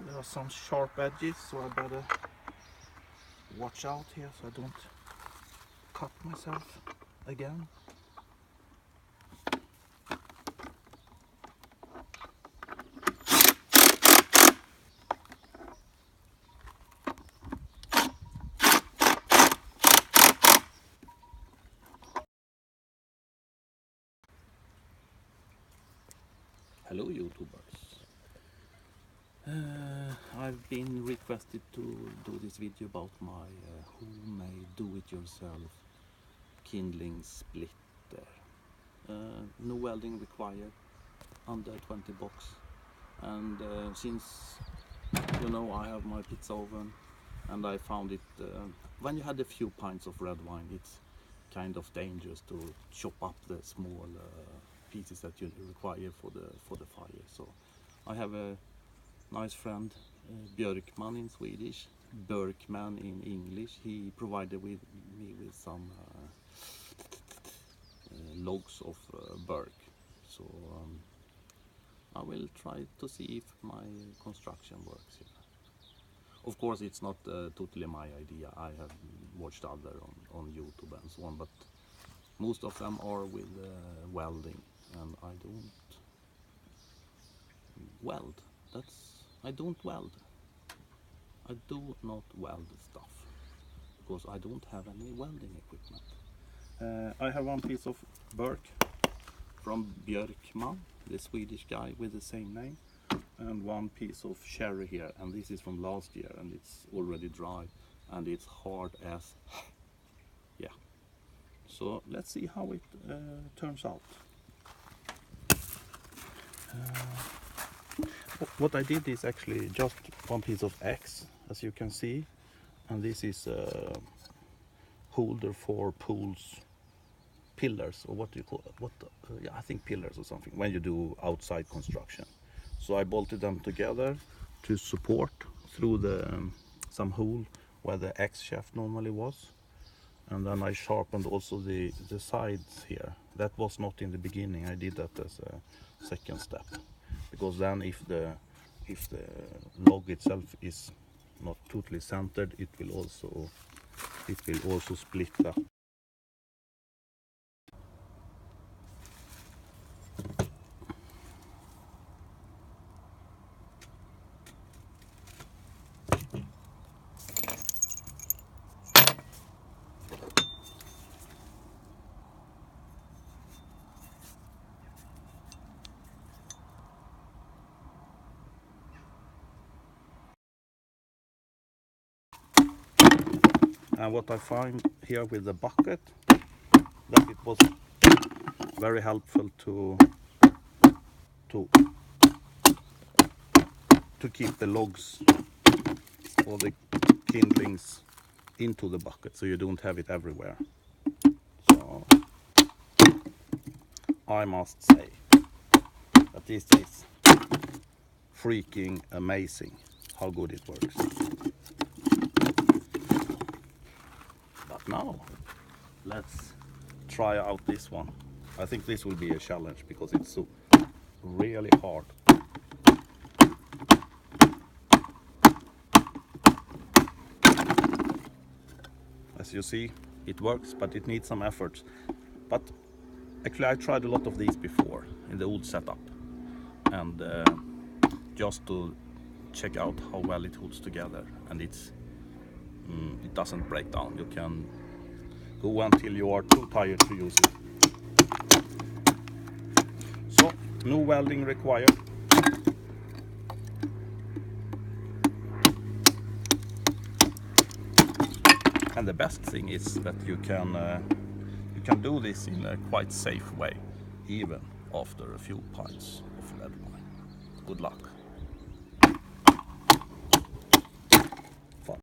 There are some sharp edges, so I better watch out here so I don't cut myself again. Hello YouTubers. I've been requested to do this video about my homemade do-it-yourself kindling splitter. No welding required, under 20 bucks. And since you know I have my pizza oven, and I found it when you had a few pints of red wine, it's kind of dangerous to chop up the small pieces that you require for the fire. So I have a nice friend, Björkman in Swedish, Berkman in English. He provided me with some logs of Berk. So I will try to see if my construction works here. Of course, it's not totally my idea. I have watched other on YouTube and so on, but most of them are with welding, and I don't weld. I don't weld. I do not weld stuff because I don't have any welding equipment. I have one piece of Berk from Björkman, the Swedish guy with the same name, and one piece of cherry here, and this is from last year, and it's already dry and it's hard as yeah. So let's see how it turns out. What I did is actually just one piece of X, as you can see, and this is a holder for pillars, or what do you call it? Yeah, I think pillars or something, when you do outside construction. So I bolted them together to support through some hole where the X shaft normally was, and then I sharpened also the sides here. That was not in the beginning. I did that as a second step, because then if the log itself is not totally centered, it will also split up. And what I find here with the bucket, that it was very helpful to keep the logs or the kindlings into the bucket, so you don't have it everywhere. So I must say that this is freaking amazing how good it works. But now let's try out this one. I think this will be a challenge because it's so really hard. As you see, it works, but it needs some effort. But actually I tried a lot of these before in the old setup, and just to check out how well it holds together, and it doesn't break down. You can go until you are too tired to use it. So no welding required. And the best thing is that you can do this in a quite safe way, even after a few pints of red wine. Good luck.